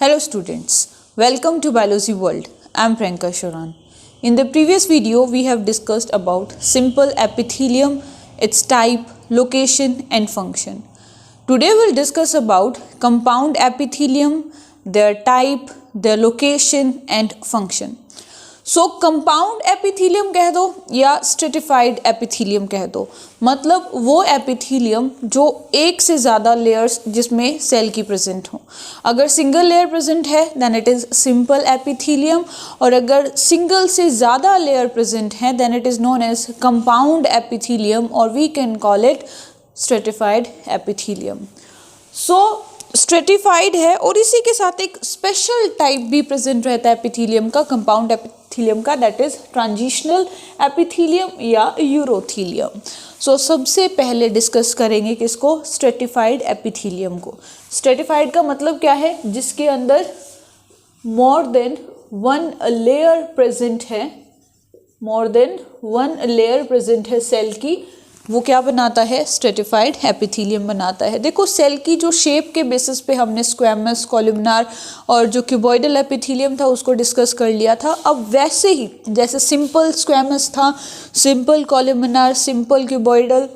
Hello students, welcome to Biology World. I am Priyanka Shoran. In the previous video, we have discussed about simple epithelium, its type, location and function. Today we will discuss about compound epithelium, their type, their location and function. So compound epithelium कह दो या stratified epithelium कह दो, मतलब वो epithelium जो एक से ज़्यादा लेयर्स जिसमें सेल की प्रेजेंट हो. अगर सिंगल लेयर प्रेजेंट है then it is simple epithelium, और अगर सिंगल से ज़्यादा लेयर प्रेजेंट है then it is known as compound epithelium और we can call it stratified epithelium. So stratified है और इसी के साथ एक स्पेशल टाइप भी प्रेजेंट रहता है एपिथीलियम का, कंपाउंड एपिथीलियम का, दैट इज ट्रांजिशनल एपिथीलियम या यूरोथीलियम. सो सबसे पहले डिस्कस करेंगे किसको, स्ट्रेटिफाइड एपिथीलियम को. स्ट्रेटिफाइड का मतलब क्या है, जिसके अंदर more than one layer present है, more than one layer present है सेल की, वो क्या बनाता है, स्ट्रेटिफाइड एपिथीलियम बनाता है. देखो सेल की जो शेप के बेसिस पे हमने स्क्वैमस, कॉलमनार और जो क्यूबॉइडल एपिथीलियम था उसको डिस्कस कर लिया था. अब वैसे ही जैसे सिंपल स्क्वैमस था, simple columnar, simple cuboidal,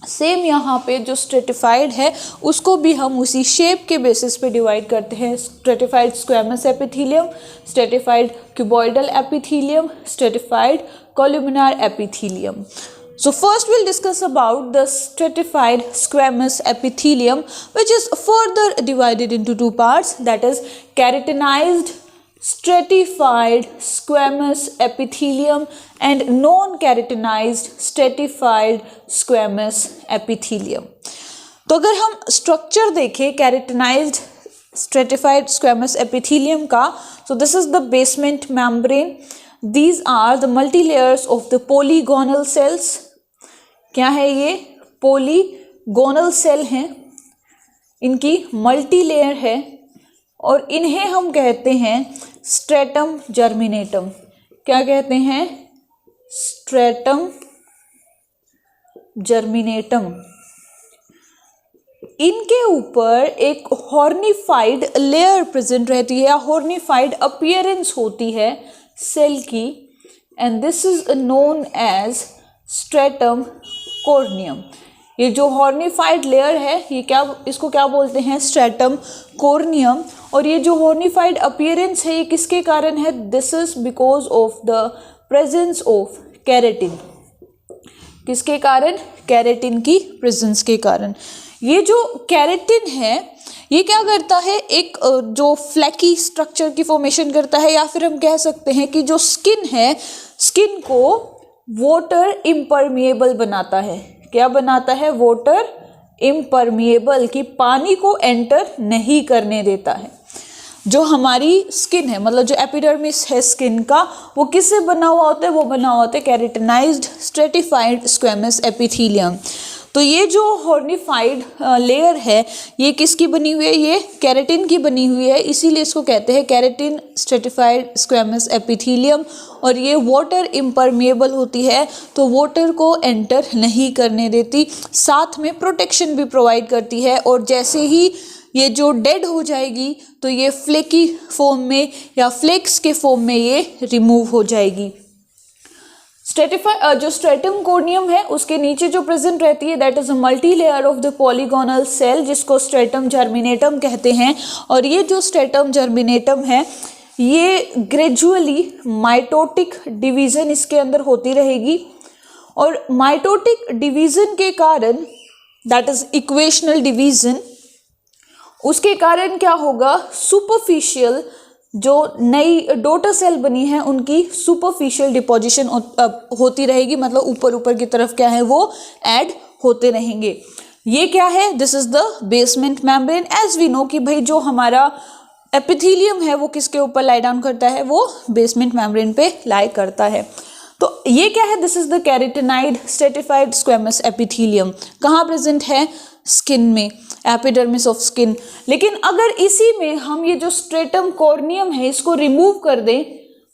same यहाँ पे जो स्ट्रेटिफाइड है उसको भी हम उसी शेप के बेसिस पे डिवाइड करते हैं. Stratified squamous epithelium, stratified cuboidal epithelium, stratified columnar epithelium. So first we'll discuss about the stratified squamous epithelium, which is further divided into two parts, that is keratinized stratified squamous epithelium and non-keratinized stratified squamous epithelium. तो अगर हम structure देखें keratinized stratified squamous epithelium का, so this is the basement membrane. These are the multilayers of the polygonal cells. क्या है ये, polygonal cell हैं, इनकी मल्टी लेयर है और इन्हें हम कहते हैं स्ट्रेटम जर्मिनेटम. क्या कहते हैं, स्ट्रेटम जर्मिनेटम. इनके ऊपर एक हॉर्निफाइड लेयर प्रेजेंट रहती है या हॉर्निफाइड अपीयरेंस होती है सेल की, and this is known as stratum corneum. ये जो हॉर्निफाइड लेयर है ये क्या, इसको क्या बोलते हैं, स्ट्रेटम कोर्नियम. और ये जो हॉर्निफाइड अपीयरेंस है ये किसके कारण है, this is because of the presence of keratin. किसके कारण, कैरेटिन की प्रेजेंस के कारण. ये जो कैरेटिन है ये क्या करता है, एक जो फ्लैकी स्ट्रक्चर की फॉर्मेशन करता है, या फिर हम कह सकते हैं कि जो स्किन है, स्किन को वाटर इम्परमिएबल बनाता है. क्या बनाता है, वाटर इम्परमिएबल, कि पानी को एंटर नहीं करने देता है. जो हमारी स्किन है, मतलब जो एपिडर्मिस है स्किन का, वो किससे बना हुआ होता है, वो बना हुआ होता है केराटिनाइज्ड स्ट्रेटिफाइड स्क्वैमस एपिथीलियम. तो ये जो हॉर्निफाइड लेयर है ये किसकी बनी हुई है, ये केराटिन की बनी हुई है, इसीलिए इसको कहते हैं केराटिन स्ट्रेटिफाइड स्क्वैमस एपिथीलियम. और ये वाटर इम्परमिएबल होती है तो वाटर को एंटर नहीं करने देती, साथ में प्रोटेक्शन भी प्रोवाइड करती है. और जैसे ही ये जो डेड हो जाएगी तो ये फ्लेकी फॉर्म में या फ्लेक्स के फॉर्म में ये रिमूव हो जाएगी. जो स्ट्रेटम कोर्नियम है उसके नीचे जो प्रेजेंट रहती है that is a multi layer of the polygonal cell, जिसको स्ट्रेटम जर्मिनेटम कहते हैं. और ये जो स्ट्रेटम जर्मिनेटम है ये ग्रेजुअली माइटोटिक डिवीजन इसके अंदर होती रहेगी. और माइटोटिक डिवीजन के कारण, दैट इज इक्वेशनल डिवीजन, उसके कारण क्या होगा, सुपरफिशियल जो नई डॉटर सेल बनी है उनकी सुपरफिशियल डिपोजिशन होती रहेगी, मतलब ऊपर ऊपर की तरफ क्या है वो ऐड होते रहेंगे. ये क्या है, this is the basement membrane. As we know कि भाई जो हमारा एपिथीलियम है वो किसके ऊपर लाई डाउन करता है, वो बेसमेंट मेम्ब्रेन पे लाई करता है. तो ये क्या है, this is the keratinised stratified squamous epithelium. कहाँ प्रेजेंट है, स्किन में, एपिडर्मिस ऑफ स्किन. लेकिन अगर इसी में हम ये जो स्ट्रेटम कॉर्नियम है इसको रिमूव कर दें,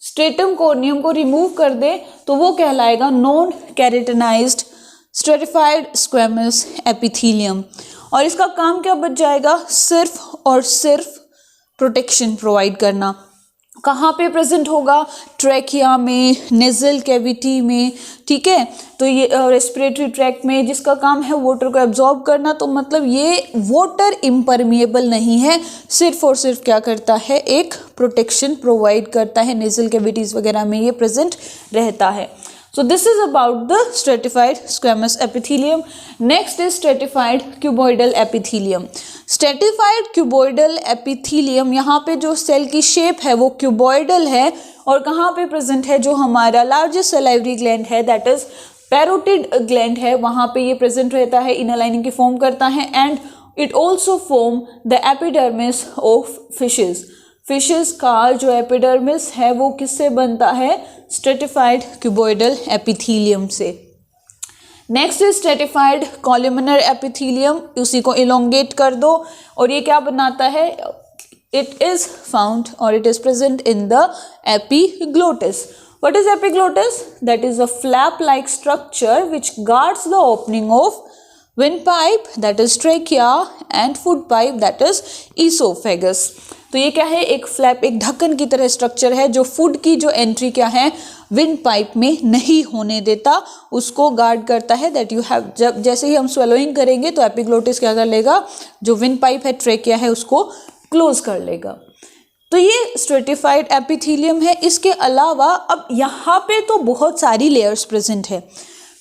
स्ट्रेटम कॉर्नियम को रिमूव कर दें तो वो कहलाएगा non keratinized stratified squamous epithelium. और इसका काम क्या बच जाएगा, सिर्फ और सिर्फ प्रोटेक्शन प्रोवाइड करना। कहाँ पे प्रेजेंट होगा? ट्रैकिया में, नेजल कैविटी में, ठीक है। तो ये रेस्पिरेटरी ट्रैक्ट में, जिसका काम है वाटर को एब्जॉर्ब करना। तो मतलब ये वाटर इम्परमिएबल नहीं है, सिर्फ और सिर्फ क्या करता है? एक प्रोटेक्शन प्रोवाइड करता है। नेजल कैविटीज वगैरह में ये प्रेजेंट रहता है। So this is about the stratified squamous epithelium. Next is stratified cuboidal epithelium. Stratified cuboidal epithelium, यहाँ पे जो सेल की शेप है वो क्यूबॉइडल है और कहाँ पे प्रेजेंट है? जो हमारा लार्जेस्ट सलाइवरी ग्लैंड है, दैट इज पैरोटिड ग्लैंड है, वहाँ पे ये प्रेजेंट रहता है, इनर लाइनिंग की फॉर्म करता है। And it also form the epidermis of fishes. Fishes का जो एपिडर्मिस है वो किससे बनता है? स्ट्रेटिफाइड क्यूबॉइडल एपिथीलियम से। Next is stratified columnar epithelium, उसी को इलोंगेट कर दो और ये क्या बनाता है? इट इज फाउंड और it is present in the epiglottis. What is epiglottis? That is a flap like structure which guards the opening of windpipe, that is trachea, and food pipe, that is esophagus. तो ये क्या है? एक flap, एक ढक्कन की तरह structure है जो फूड की जो एंट्री क्या है? विंड पाइप में नहीं होने देता, उसको गार्ड करता है। दैट यू हैव, जब जैसे ही हम स्वेलोइंग करेंगे तो एपिग्लोटिस क्या कर लेगा? जो विंड पाइप है, ट्रेकिया है, उसको क्लोज कर लेगा। तो ये स्ट्रेटिफाइड एपिथीलियम है। इसके अलावा अब यहाँ पे तो बहुत सारी लेयर्स प्रेजेंट है।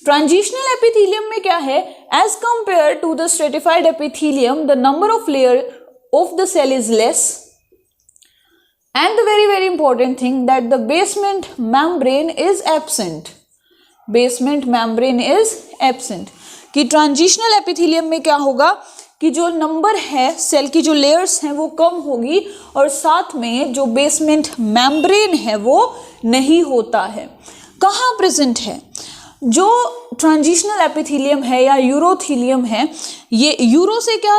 ट्रांजिशनल एपिथीलियम में क्या है? As compare to the stratified epithelium, the number of layer of the cell is less and the very very important thing that the basement membrane is absent. Basement membrane is absent. कि transitional epithelium में क्या होगा? कि जो number है cell की, जो layers हैं वो कम होगी और साथ में जो बेसमेंट मेम्ब्रेन है वो नहीं होता है। कहाँ प्रेजेंट है? जो ट्रांजिशनल एपिथीलियम है या यूरोथीलियम है, ये यूरो से क्या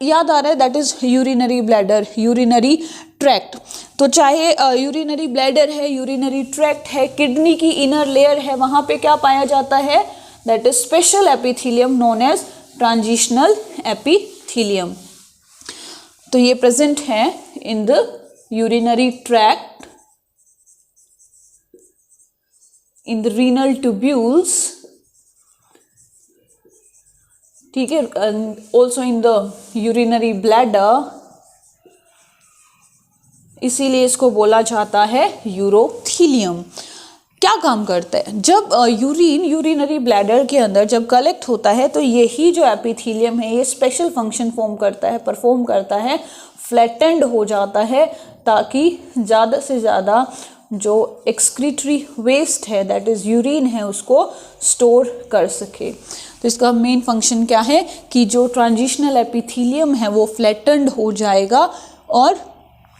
याद आ रहा है? That is urinary bladder, urinary tract. तो चाहे यूरिनरी ब्लैडर है, यूरिनरी ट्रैक्ट है, किडनी की इनर लेयर है, वहाँ पे क्या पाया जाता है? That is special epithelium known as transitional epithelium. तो ये प्रेजेंट है in the urinary tract, in the renal tubules, ठीक है, also in the urinary bladder, इसीलिए इसको बोला जाता है यूरोथीलियम। क्या काम करता है? जब यूरिनरी ब्लैडर के अंदर जब कलेक्ट होता है तो यही जो एपिथीलियम है ये स्पेशल फंक्शन परफॉर्म करता है, फ्लैटेंड हो जाता है ताकि ज़्यादा से ज़्यादा जो एक्सक्रीटरी वेस्ट है, दैट इज यूरिन है, उसको स्टोर कर सके। तो इसका मेन फंक्शन क्या है? कि जो ट्रांजिशनल एपिथीलियम है वो फ्लैटेंड हो जाएगा और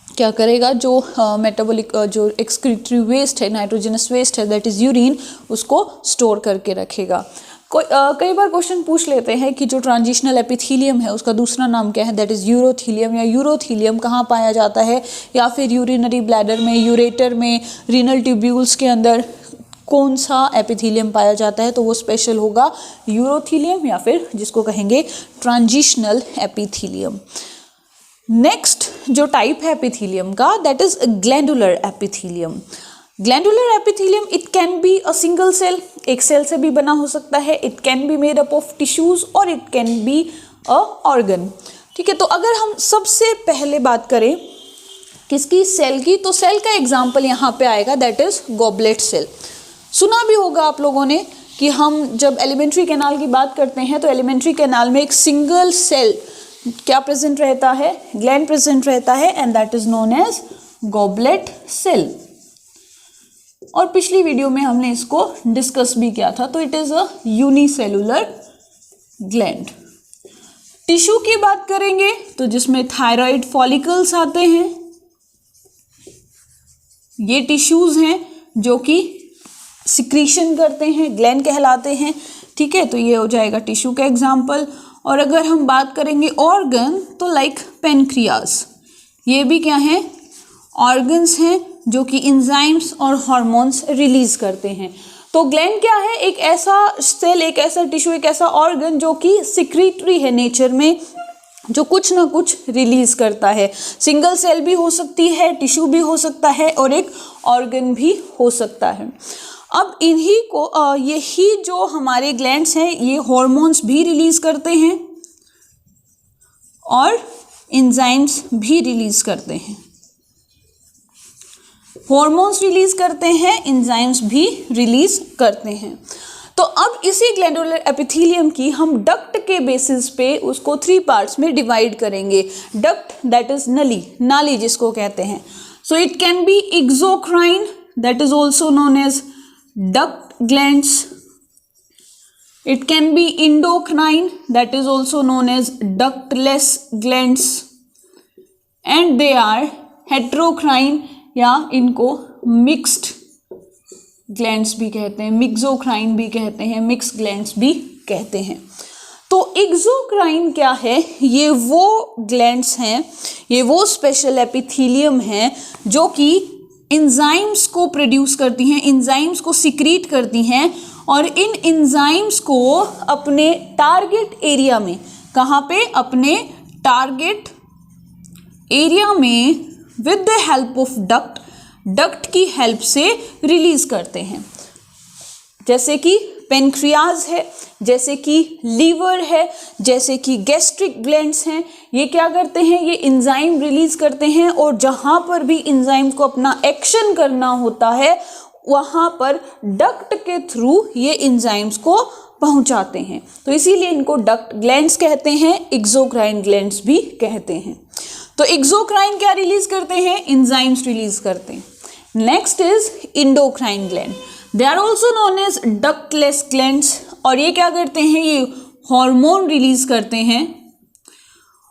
क्या करेगा? जो मेटाबॉलिक जो एक्सक्रीटरी वेस्ट है, नाइट्रोजनस वेस्ट है, दैट इज यूरिन, उसको स्टोर करके रखेगा। कई बार क्वेश्चन पूछ लेते हैं कि जो ट्रांजिशनल एपिथीलियम है उसका दूसरा नाम क्या है? दैट इज यूरोथीलियम, या यूरोथीलियम कहाँ पाया जाता है, या फिर यूरिनरी ब्लैडर में, यूरेटर में, रीनल ट्यूब्यूल्स के अंदर कौन सा एपिथीलियम पाया जाता है? तो वो स्पेशल होगा यूरोथीलियम या फिर जिसको कहेंगे ट्रांजिशनल एपिथीलियम। नेक्स्ट जो टाइप है एपिथीलियम का, that is glandular epithelium. Glandular epithelium it can be a single cell, एक सेल से भी बना हो सकता है। It can be made up of tissues और it can be a organ, ठीक है। तो अगर हम सबसे पहले बात करें किसकी? सेल की। तो सेल का एग्जाम्पल यहाँ पे आएगा, दैट इज गॉबलेट सेल। सुना भी होगा आप लोगों ने कि हम जब एलिमेंट्री कैनाल की बात करते हैं तो एलिमेंट्री कैनाल में एक सिंगल सेल क्या प्रेजेंट रहता है? ग्लैंड प्रेजेंट रहता है and that is known as goblet cell. और पिछली वीडियो में हमने इसको डिस्कस भी किया था। तो it is a unicellular gland. Tissue की बात करेंगे तो जिसमें थायराइड फॉलिकल्स आते हैं, ये टिश्यूज हैं जो कि सिक्रीशन करते हैं, ग्लैंड कहलाते हैं, ठीक है। तो ये हो जाएगा टिश्यू का एग्जाम्पल। और अगर हम बात करेंगे ऑर्गन तो लाइक पेनक्रियाज, ये भी क्या है? ऑर्गन्स हैं जो कि इंजाइम्स और हार्मोन्स रिलीज करते हैं। तो ग्लैंड क्या है? एक ऐसा सेल, एक ऐसा टिश्यू, एक ऐसा ऑर्गन जो कि सिक्रीटरी है नेचर में जो कुछ ना कुछ रिलीज करता है। सिंगल सेल भी हो सकती है, टिश्यू भी हो सकता है और एक ऑर्गन भी हो सकता है। अब इन्हीं को यही जो हमारे ग्लैंड्स हैं ये हॉर्मोन्स भी रिलीज करते हैं और एंजाइम्स भी रिलीज करते हैं। हॉर्मोन्स रिलीज करते हैं, एंजाइम्स भी रिलीज करते हैं। तो अब इसी ग्लैंडुलर एपिथेलियम की हम डक्ट के बेसिस पे उसको 3 पार्ट्स में डिवाइड करेंगे। डक्ट दैट इज नली, नाली जिसको कहते हैं। So it can be exocrine that is also known as duct glands. It can be endocrine that is also known as ductless glands and they are heterocrine या इनको mixed glands भी कहते हैं, mixocrine भी कहते हैं, mixed glands भी कहते हैं। तो एक्सोक्राइन क्या है? ये वो ग्लैंड्स हैं, ये वो स्पेशल एपिथेलियम हैं जो कि एंजाइम्स को प्रोड्यूस करती हैं, एंजाइम्स को सिक्रीट करती हैं और इन एंजाइम्स को अपने टारगेट एरिया में, कहाँ पे? अपने टारगेट एरिया में with the help of duct की हेल्प से रिलीज करते हैं। जैसे कि पेनक्रियाज है, जैसे कि लीवर है, जैसे कि गैस्ट्रिक ग्लैंड्स हैं, ये क्या करते हैं? ये एंजाइम रिलीज करते हैं और जहाँ पर भी एंजाइम को अपना एक्शन करना होता है वहाँ पर डक्ट के थ्रू ये एंजाइम्स को पहुँचाते हैं। तो इसीलिए इनको डक्ट ग्लैंड्स कहते हैं, एक्सोक्राइन ग्लैंड्स भी कहते हैं। तो एक्सोक्राइन क्या रिलीज करते हैं? एंजाइम्स रिलीज करते हैं। Next is endocrine gland, they are also known as ductless glands और ये क्या करते हैं? ये हार्मोन रिलीज करते हैं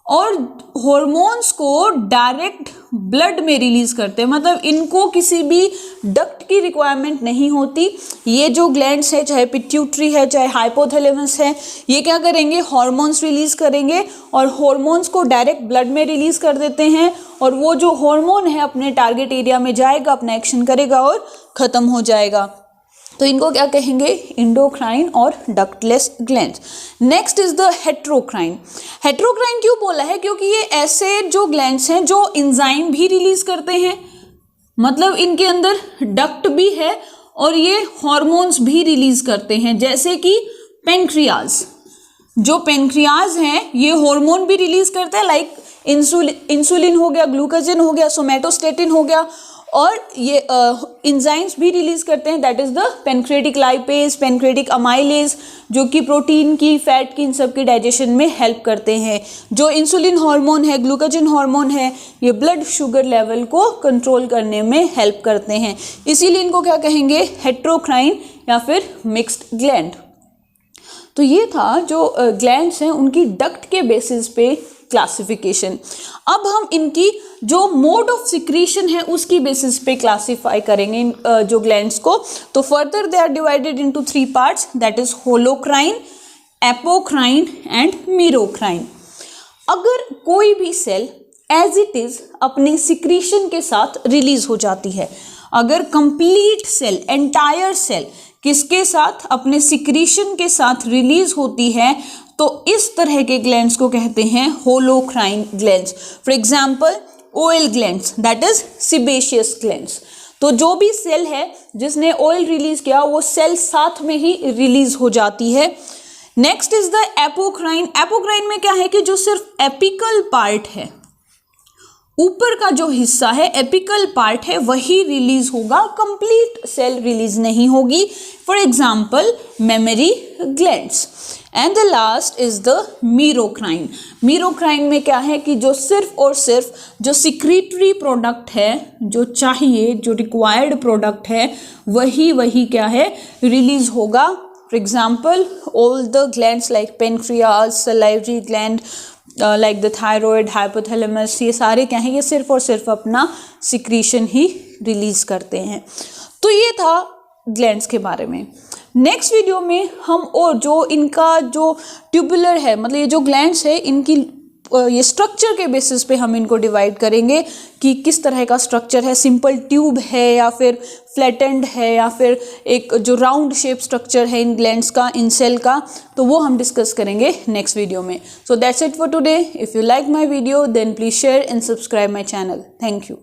और हॉर्मोन्स को डायरेक्ट ब्लड में रिलीज करते हैं। मतलब इनको किसी भी डक्ट की रिक्वायरमेंट नहीं होती। ये जो ग्लैंड्स है, चाहे पिट्यूटरी है, चाहे हाइपोथैलेमस है, ये क्या करेंगे? हॉर्मोन्स रिलीज करेंगे और हॉर्मोन्स को डायरेक्ट ब्लड में रिलीज कर देते हैं और वो जो हार्मोन है अपने टारगेट एरिया में जाएगा, अपना एक्शन करेगा और खत्म हो जाएगा। तो इनको क्या कहेंगे? एंडोक्राइन और ductless glands. Next is the heterocrine. Heterocrine क्यों बोला है? क्योंकि ये ऐसे जो ग्लैंड्स हैं जो एंजाइम भी रिलीज करते हैं, मतलब इनके अंदर डक्ट भी है और ये हॉर्मोन्स भी रिलीज करते हैं। जैसे कि पेनक्रियाज, जो पेनक्रियाज हैं ये हार्मोन भी रिलीज करते हैं, लाइक इंसुलिन हो गया, ग्लूकाजिन हो गया, सोमैटोस्टेटिन हो गया, और ये एंजाइम्स भी रिलीज करते हैं, that is the pancreatic lipase, pancreatic amylase, जो कि प्रोटीन की, फैट की, इन सब की डाइजेशन में हेल्प करते हैं। जो इंसुलिन हार्मोन है, ग्लूकाजिन हार्मोन है, ये ब्लड शुगर लेवल को कंट्रोल करने में हेल्प करते हैं। इसीलिए इनको क्या कहेंगे? हेट्रोक्राइन या फिर मिक्स्ड ग्लैंड। तो ये था जो ग्लैंड्स हैं उनकी डक्ट के बेसिस पे क्लासिफिकेशन। अब हम इनकी जो मोड ऑफ सिक्रीशन है उसकी बेसिस पे क्लासिफाई करेंगे इन जो ग्लैंड्स को। तो further they are divided into 3 parts, that is holocrine, apocrine and merocrine. अगर कोई भी सेल एज इट इज अपने सिक्रीशन के साथ रिलीज हो जाती है, अगर कंप्लीट सेल, एंटायर सेल किसके साथ? अपने सिक्रीशन के साथ रिलीज होती है, तो इस तरह के ग्लैंड्स को कहते हैं holocrine glands. For example oil glands, that is sebaceous glands. तो जो भी सेल है जिसने ऑयल रिलीज किया वो सेल साथ में ही रिलीज हो जाती है। Next is the apocrine. Apocrine में क्या है कि जो सिर्फ एपिकल पार्ट है, ऊपर का जो हिस्सा है, एपिकल पार्ट है, वही रिलीज होगा, कंप्लीट सेल रिलीज नहीं होगी। For example mammary glands. And the last is the मीरोक्राइन। मीरोक्राइन में क्या है कि जो सिर्फ और सिर्फ जो सिक्रीटरी प्रोडक्ट है, जो चाहिए, जो रिक्वायर्ड प्रोडक्ट है, वही क्या है? रिलीज होगा। For example all the glands like pancreas, salivary gland, like the thyroid, hypothalamus, ये सारे क्या हैं? ये सिर्फ और सिर्फ अपना सिक्रीशन ही रिलीज करते हैं। तो ये था ग्लैंड्स के बारे में। नेक्स्ट वीडियो में हम और जो इनका जो ट्यूबुलर है, मतलब ये जो ग्लैंड्स है इनकी ये स्ट्रक्चर के बेसिस पे हम इनको डिवाइड करेंगे कि किस तरह का स्ट्रक्चर है, सिंपल ट्यूब है या फिर फ्लैटेंड है या फिर एक जो राउंड शेप स्ट्रक्चर है इन ग्लैंड्स का, इन सेल का, तो वो हम डिस्कस करेंगे नेक्स्ट वीडियो में. So that's it for today. If you like my video then please share and subscribe my channel. Thank you.